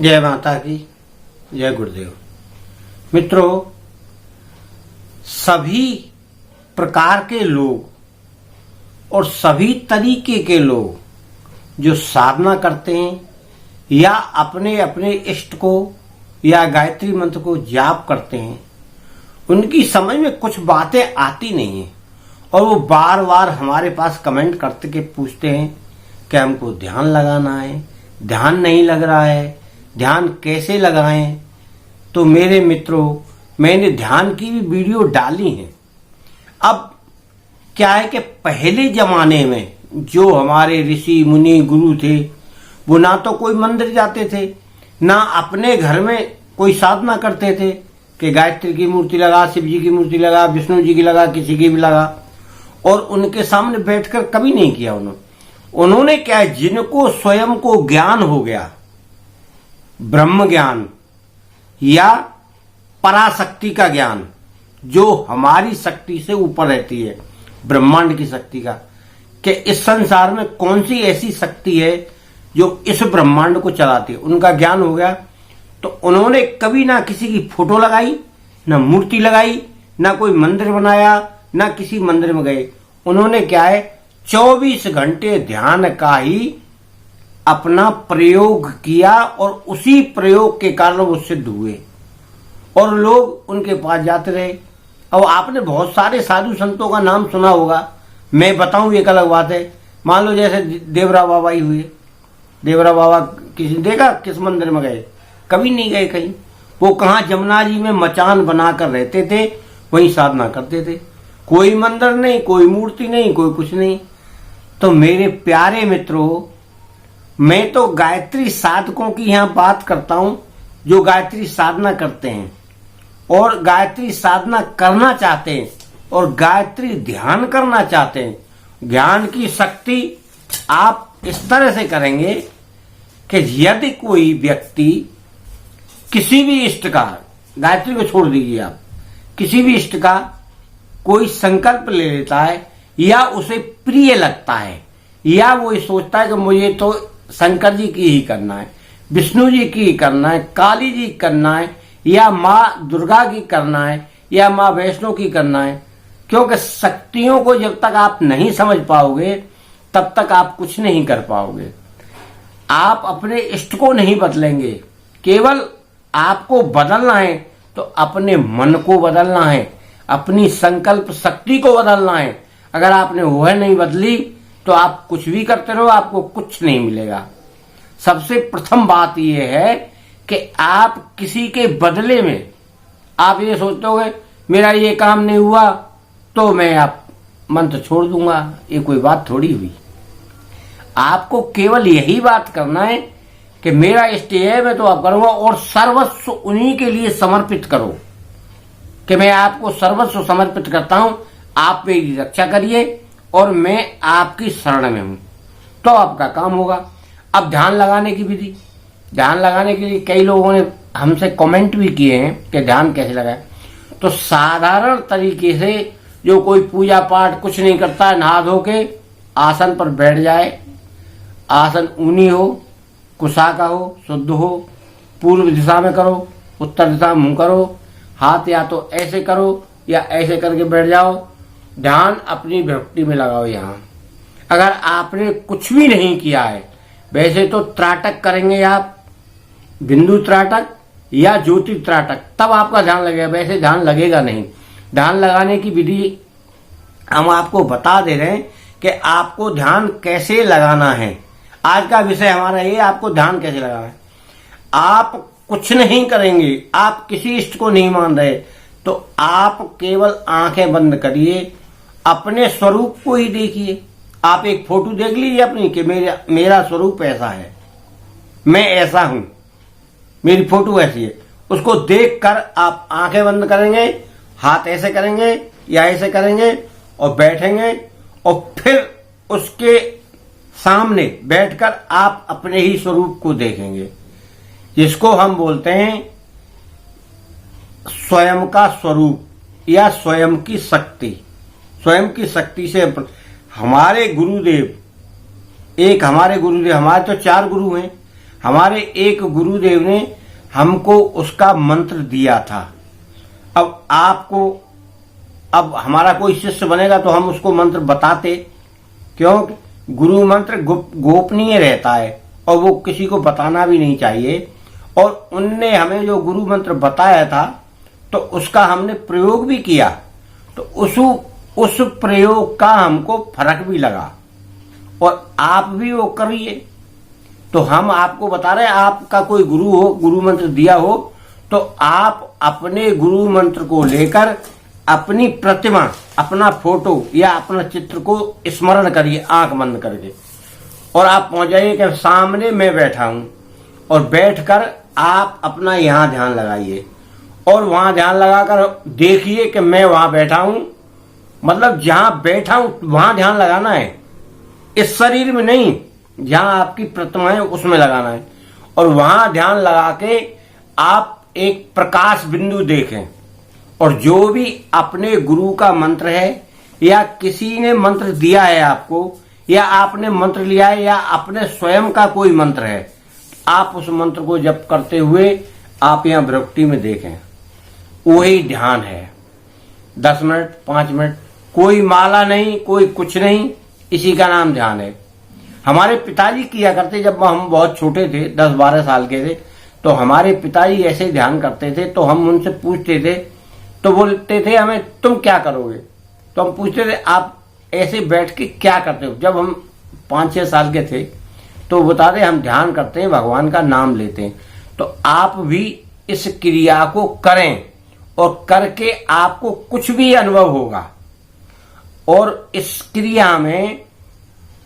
जय माता की, जय गुरुदेव। मित्रों, सभी प्रकार के लोग और सभी तरीके के लोग जो साधना करते हैं या अपने अपने इष्ट को या गायत्री मंत्र को जाप करते हैं, उनकी समझ में कुछ बातें आती नहीं है और वो बार बार हमारे पास कमेंट करते के पूछते हैं कि हमको ध्यान लगाना है, ध्यान नहीं लग रहा है, ध्यान कैसे लगाएं। तो मेरे मित्रों, मैंने ध्यान की भी वीडियो डाली है। अब क्या है कि पहले जमाने में जो हमारे ऋषि मुनि गुरु थे, वो ना तो कोई मंदिर जाते थे, ना अपने घर में कोई साधना करते थे कि गायत्री की मूर्ति लगा, शिव जी की मूर्ति लगा, विष्णु जी की लगा, किसी की भी लगा, और उनके सामने बैठकर कभी नहीं किया। उन्होंने क्या है, जिनको स्वयं को ज्ञान हो गया, ब्रह्म ज्ञान या पराशक्ति का ज्ञान, जो हमारी शक्ति से ऊपर रहती है, ब्रह्मांड की शक्ति का, कि इस संसार में कौन सी ऐसी शक्ति है जो इस ब्रह्मांड को चलाती है, उनका ज्ञान हो गया। तो उन्होंने कभी ना किसी की फोटो लगाई, ना मूर्ति लगाई, ना कोई मंदिर बनाया, ना किसी मंदिर में गए। उन्होंने क्या है, 24 घंटे ध्यान का ही अपना प्रयोग किया और उसी प्रयोग के कारण वो सिद्ध हुए और लोग उनके पास जाते रहे। अब आपने बहुत सारे साधु संतों का नाम सुना होगा, मैं बताऊं एक अलग बात है। मान लो जैसे देवरा बाबा ही हुए। देवरा बाबा किसी देखा किस मंदिर में गए? कभी नहीं गए कहीं। वो कहाँ, जमुना जी में मचान बनाकर रहते थे, वहीं साधना करते थे। कोई मंदिर नहीं, कोई मूर्ति नहीं, कोई कुछ नहीं। तो मेरे प्यारे मित्रों, मैं तो गायत्री साधकों की यहां बात करता हूं, जो गायत्री साधना करते हैं और गायत्री साधना करना चाहते हैं और गायत्री ध्यान करना चाहते हैं। ध्यान की शक्ति आप इस तरह से करेंगे कि यदि कोई व्यक्ति किसी भी इष्ट का, गायत्री को छोड़ दीजिए आप, किसी भी इष्ट का कोई संकल्प ले लेता है या उसे प्रिय लगता है, या वो ये सोचता है कि मुझे तो शंकर जी की ही करना है, विष्णु जी की ही करना है, काली जी की करना है, या माँ दुर्गा की करना है, या माँ वैष्णो की करना है। क्योंकि शक्तियों को जब तक आप नहीं समझ पाओगे तब तक आप कुछ नहीं कर पाओगे। आप अपने इष्ट को नहीं बदलेंगे। केवल आपको बदलना है तो अपने मन को बदलना है, अपनी संकल्प शक्ति को बदलना है। अगर आपने वह नहीं बदली तो आप कुछ भी करते रहो, आपको कुछ नहीं मिलेगा। सबसे प्रथम बात यह है कि आप किसी के बदले में आप ये सोचते होगे मेरा ये काम नहीं हुआ तो मैं आप मंत्र छोड़ दूंगा। ये कोई बात थोड़ी हुई। आपको केवल यही बात करना है कि मेरा इष्ट है, मैं तो आप करूंगा, और सर्वस्व उन्हीं के लिए समर्पित करो कि मैं आपको सर्वस्व समर्पित करता हूं, आप मेरी रक्षा करिए और मैं आपकी शरण में हूं, तो आपका काम होगा। अब ध्यान लगाने की विधि, ध्यान लगाने के लिए कई लोगों ने हमसे कमेंट भी किए हैं कि ध्यान कैसे लगाएं। तो साधारण तरीके से जो कोई पूजा पाठ कुछ नहीं करता है, नहा धो के आसन पर बैठ जाए। आसन ऊनी हो, कुशा का हो, शुद्ध हो, पूर्व दिशा में करो, उत्तर दिशा में मुंह करो, हाथ या तो ऐसे करो या ऐसे करके बैठ जाओ। ध्यान अपनी भक्ति में लगाओ। यहाँ अगर आपने कुछ भी नहीं किया है, वैसे तो त्राटक करेंगे आप, बिंदु त्राटक या ज्योति त्राटक, तब आपका ध्यान लगेगा, वैसे ध्यान लगेगा नहीं। ध्यान लगाने की विधि हम आपको बता दे रहे हैं कि आपको ध्यान कैसे लगाना है। आज का विषय हमारा ये, आपको ध्यान कैसे लगाना है। आप कुछ नहीं करेंगे, आप किसी इष्ट को नहीं मान रहे, तो आप केवल आंखें बंद करिए, अपने स्वरूप को ही देखिए। आप एक फोटो देख लीजिए अपनी कि मेरा स्वरूप ऐसा है, मैं ऐसा हूं, मेरी फोटो ऐसी है। उसको देखकर आप आंखें बंद करेंगे, हाथ ऐसे करेंगे या ऐसे करेंगे और बैठेंगे, और फिर उसके सामने बैठकर आप अपने ही स्वरूप को देखेंगे, जिसको हम बोलते हैं स्वयं का स्वरूप या स्वयं की शक्ति। स्वयं की शक्ति से हमारे गुरुदेव, हमारे तो 4 गुरु हैं। हमारे एक गुरुदेव ने हमको उसका मंत्र दिया था। अब आपको, अब हमारा कोई शिष्य बनेगा तो हम उसको मंत्र बताते, क्योंकि गुरु मंत्र गोपनीय रहता है और वो किसी को बताना भी नहीं चाहिए। और उनने हमें जो गुरु मंत्र बताया था तो उसका हमने प्रयोग भी किया, तो उस प्रयोग का हमको फर्क भी लगा। और आप भी वो करिए। तो हम आपको बता रहे हैं, आपका कोई गुरु हो, गुरु मंत्र दिया हो, तो आप अपने गुरु मंत्र को लेकर अपनी प्रतिमा, अपना फोटो या अपना चित्र को स्मरण करिए आंख बंद करके, और आप पहुंच जाइए कि सामने मैं बैठा हूं, और बैठकर आप अपना यहां ध्यान लगाइए और वहां ध्यान लगाकर देखिए कि मैं वहां बैठा हूं। मतलब जहां बैठा हूं वहां ध्यान लगाना है, इस शरीर में नहीं, जहां आपकी प्रतिमा है उसमें लगाना है। और वहां ध्यान लगा के आप एक प्रकाश बिंदु देखें, और जो भी अपने गुरु का मंत्र है या किसी ने मंत्र दिया है आपको, या आपने मंत्र लिया है, या अपने स्वयं का कोई मंत्र है, आप उस मंत्र को जप करते हुए आप यहां भ्रकुटी में देखें। वही ध्यान है। 10 मिनट, 5 मिनट, कोई माला नहीं, कोई कुछ नहीं, इसी का नाम ध्यान है। हमारे पिताजी किया करते, जब हम बहुत छोटे थे, 10-12 साल के थे, तो हमारे पिताजी ऐसे ध्यान करते थे। तो हम उनसे पूछते थे, तो बोलते थे हमें, तुम क्या करोगे? तो हम पूछते थे, आप ऐसे बैठ के क्या करते हो? जब हम 5-6 साल के थे तो बताते, हम ध्यान करते हैं, भगवान का नाम लेते हैं। तो आप भी इस क्रिया को करें, और करके आपको कुछ भी अनुभव होगा। और इस क्रिया में,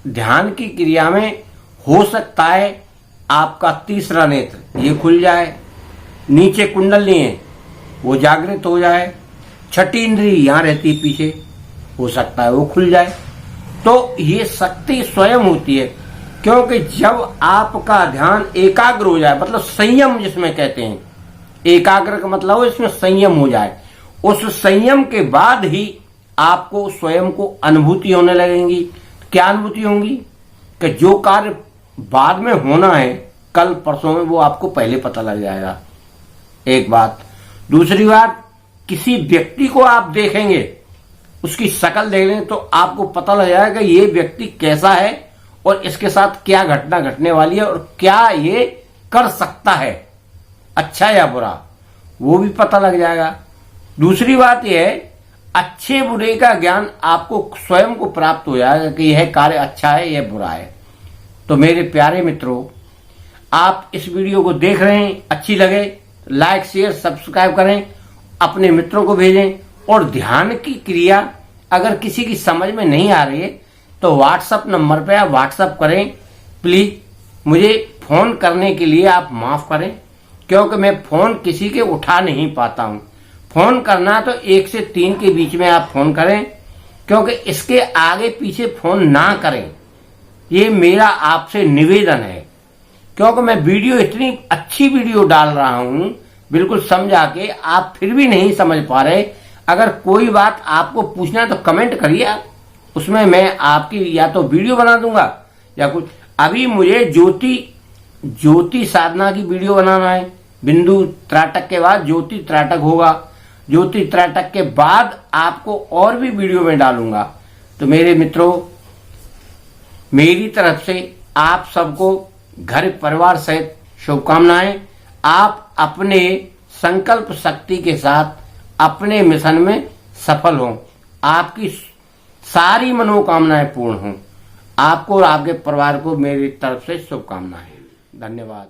ध्यान की क्रिया में, हो सकता है आपका तीसरा नेत्र ये खुल जाए, नीचे कुंडली है वो जागृत हो जाए, छठी इंद्री यहां रहती पीछे, हो सकता है वो खुल जाए। तो ये शक्ति स्वयं होती है, क्योंकि जब आपका ध्यान एकाग्र हो जाए, मतलब संयम जिसमें कहते हैं, एकाग्र का मतलब इसमें संयम हो जाए, उस संयम के बाद ही आपको स्वयं को अनुभूति होने लगेंगी। क्या अनुभूति होंगी? कि जो कार्य बाद में होना है, कल परसों में, वो आपको पहले पता लग जाएगा। एक बात। दूसरी बात, किसी व्यक्ति को आप देखेंगे, उसकी शक्ल देख लें, तो आपको पता लग जाएगा कि ये व्यक्ति कैसा है और इसके साथ क्या घटना घटने वाली है और क्या ये कर सकता है, अच्छा या बुरा, वो भी पता लग जाएगा। दूसरी बात यह है, अच्छे बुरे का ज्ञान आपको स्वयं को प्राप्त हो जाएगा कि यह कार्य अच्छा है, यह बुरा है। तो मेरे प्यारे मित्रों, आप इस वीडियो को देख रहे हैं, अच्छी लगे लाइक, शेयर, सब्सक्राइब करें, अपने मित्रों को भेजें। और ध्यान की क्रिया अगर किसी की समझ में नहीं आ रही है तो व्हाट्सएप नंबर पे आप व्हाट्सएप करें। प्लीज मुझे फोन करने के लिए आप माफ करें, क्योंकि मैं फोन किसी के उठा नहीं पाता हूं। फोन करना तो 1 से 3 के बीच में आप फोन करें, क्योंकि इसके आगे पीछे फोन ना करें, ये मेरा आपसे निवेदन है। क्योंकि मैं वीडियो, इतनी अच्छी वीडियो डाल रहा हूं, बिल्कुल समझा के, आप फिर भी नहीं समझ पा रहे। अगर कोई बात आपको पूछना है तो कमेंट करिए, उसमें मैं आपकी या तो वीडियो बना दूंगा या कुछ। अभी मुझे ज्योति साधना की वीडियो बनाना है। बिंदु त्राटक के बाद ज्योति त्राटक होगा, ज्योति त्राटक के बाद आपको और भी वीडियो में डालूंगा। तो मेरे मित्रों, मेरी तरफ से आप सबको घर परिवार सहित शुभकामनाएं। आप अपने संकल्प शक्ति के साथ अपने मिशन में सफल हों, आपकी सारी मनोकामनाएं पूर्ण हों। आपको और आपके परिवार को मेरी तरफ से शुभकामनाएं। धन्यवाद।